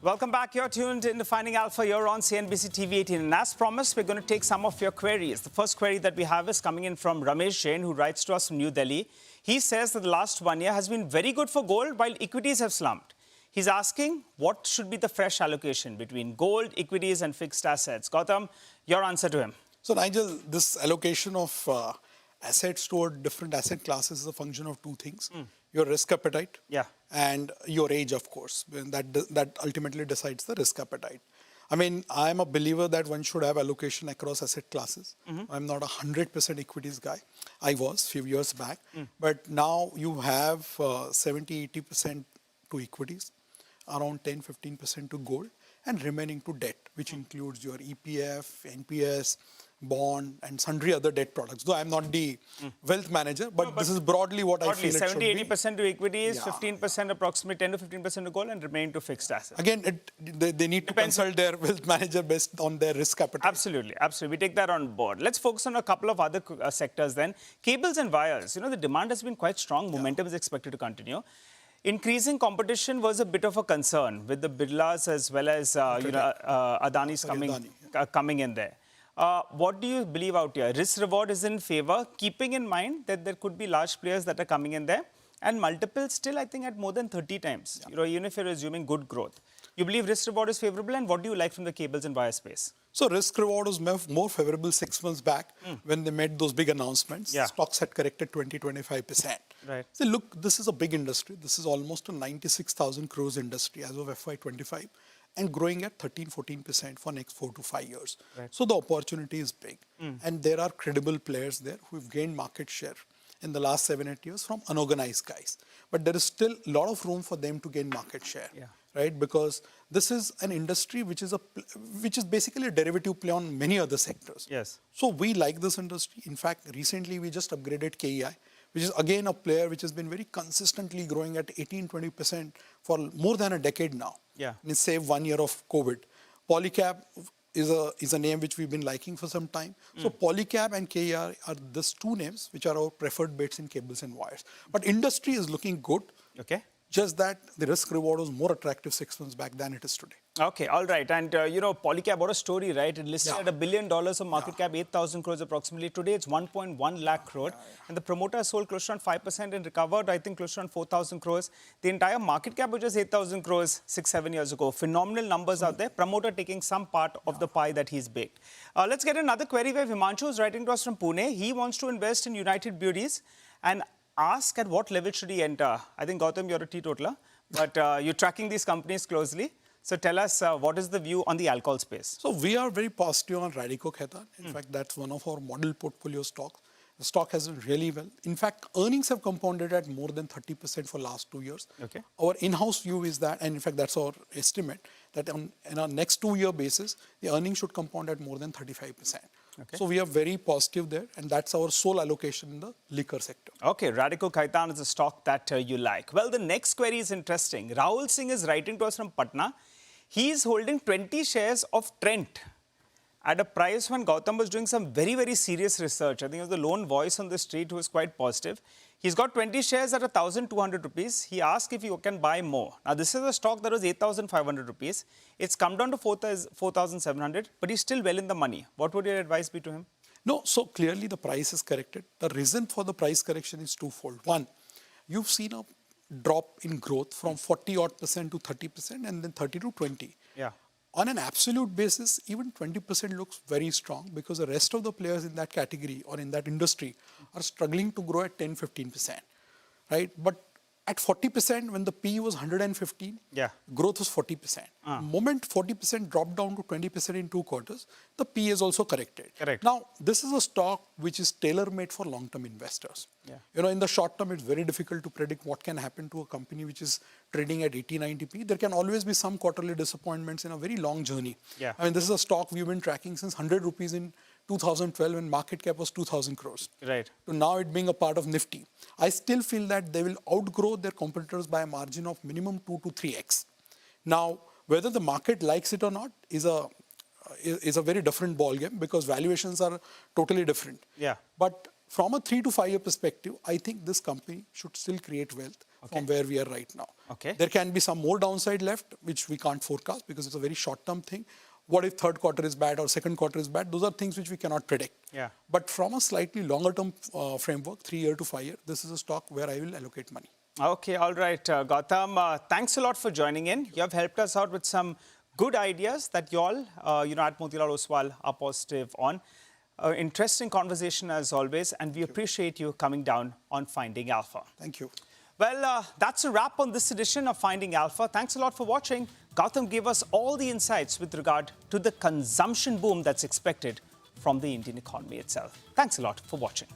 Welcome back. You're tuned in to Finding Alpha. You're on CNBC-TV18. And as promised, we're going to take some of your queries. The first query that we have is coming in from Ramesh Jain, who writes to us from New Delhi. He says that the last 1 year has been very good for gold while equities have slumped. He's asking what should be the fresh allocation between gold, equities and fixed assets. Gautam, your answer to him. So, Nigel, this allocation of assets toward different asset classes is a function of two things. Your risk appetite and your age, of course. That ultimately decides the risk appetite. I mean, I'm a believer that one should have allocation across asset classes. I'm not a 100% equities guy. I was a few years back. But now you have 70-80% to equities, around 10-15% to gold, and remaining to debt, which includes your EPF, NPS, bond, and sundry other debt products. Though I'm not the wealth manager, but this is broadly what I feel it should be. 70-80% to equities, 15% approximately 10-15% to gold, and remain to fixed assets. Again, they need to consult their wealth manager based on their risk appetite. Absolutely, absolutely. We take that on board. Let's focus on a couple of other sectors then. Cables and wires. You know, the demand has been quite strong. Momentum is expected to continue. Increasing competition was a bit of a concern with the Birlas as well as Adani's coming in there. What do you believe out here? Risk reward is in favor, keeping in mind that there could be large players that are coming in there, and multiples still, I think, at more than 30 times. You know, even if you're assuming good growth. You believe risk reward is favorable, and what do you like from the cables and wire space? So risk reward was more favorable 6 months back when they made those big announcements. Stocks had corrected 20-25%. Right. So look, this is a big industry. This is almost a 96,000 crores industry as of FY25 and growing at 13-14% for next 4 to 5 years. Right. So the opportunity is big. And there are credible players there who've gained market share in the last 7-8 years from unorganized guys. But there is still a lot of room for them to gain market share. Right? Because this is an industry which is basically a derivative play on many other sectors. Yes. So we like this industry. In fact, recently we just upgraded KEI, which is again a player which has been very consistently growing at 18-20% for more than a decade now. And save 1 year of COVID. Polycab is a name which we've been liking for some time. So Polycab and KEI are these two names which are our preferred bets in cables and wires. But industry is looking good. Okay. Just that the risk reward was more attractive 6 months back than it is today. Okay, all right. And, you know, Polycab, what a story, right? It listed at $1 billion of market cap, 8,000 crores approximately. Today, it's 1.1 lakh crore. And the promoter sold close to around 5% and recovered, I think, close to around 4,000 crores. The entire market cap was just 8,000 crores 6-7 years ago. Phenomenal numbers out there. Promoter taking some part of the pie that he's baked. Let's get another query where Himanshu is writing to us from Pune. He wants to invest in United Breweries and ask at what level should he enter. I think, Gautam, you're a teetotaler, but you're tracking these companies closely. So tell us, what is the view on the alcohol space? So we are very positive on Radico Khaitan. In fact, that's one of our model portfolio stocks. The stock has done really well. In fact, earnings have compounded at more than 30% for last 2 years. Okay. Our in-house view is that, and in fact, that's our estimate, that on our next 2 year basis, the earnings should compound at more than 35%. Okay. So we are very positive there, and that's our sole allocation in the liquor sector. Okay, Radico Khaitan is a stock that you like. Well, the next query is interesting. Rahul Singh is writing to us from Patna. He is holding 20 shares of Trent at a price when Gautam was doing some very, very serious research. I think he was the lone voice on the street who was quite positive. He's got 20 shares at 1,200 rupees. He asked if you can buy more. Now, this is a stock that was 8,500 rupees. It's come down to 4,700, but he's still well in the money. What would your advice be to him? No, so clearly the price is corrected. The reason for the price correction is twofold. One, you've seen a drop in growth from 40-odd% to 30% and then 30 to 20. On an absolute basis, even 20% looks very strong because the rest of the players in that category or in that industry are struggling to grow at 10-15%, right? But at 40%, when the P was 115, growth was 40%. Moment 40% dropped down to 20% in 2 quarters, the P is also corrected. Now, this is a stock which is tailor-made for long-term investors. You know, in the short term, it's very difficult to predict what can happen to a company which is trading at 80-90 P. There can always be some quarterly disappointments in a very long journey. I mean, this is a stock we've been tracking since 100 rupees in 2012 when market cap was 2,000 crores. To now it being a part of Nifty. I still feel that they will outgrow their competitors by a margin of minimum 2 to 3x. Now, whether the market likes it or not is a very different ballgame because valuations are totally different. But from a 3 to 5 year perspective, I think this company should still create wealth. from where we are right now. Okay. There can be some more downside left, which we can't forecast because it's a very short-term thing. What if third quarter is bad or second quarter is bad? Those are things which we cannot predict. Yeah. But from a slightly longer-term framework, 3 year to 5 year, this is a stock where I will allocate money. Okay, all right, Gautam. Thanks a lot for joining in. You have helped us out with some good ideas that you all, at Motilal Oswal are positive on. Interesting conversation as always, and we appreciate you coming down on Finding Alpha. Thank you. Well, that's a wrap on this edition of Finding Alpha. Thanks a lot for watching. Gautam gave us all the insights with regard to the consumption boom that's expected from the Indian economy itself. Thanks a lot for watching.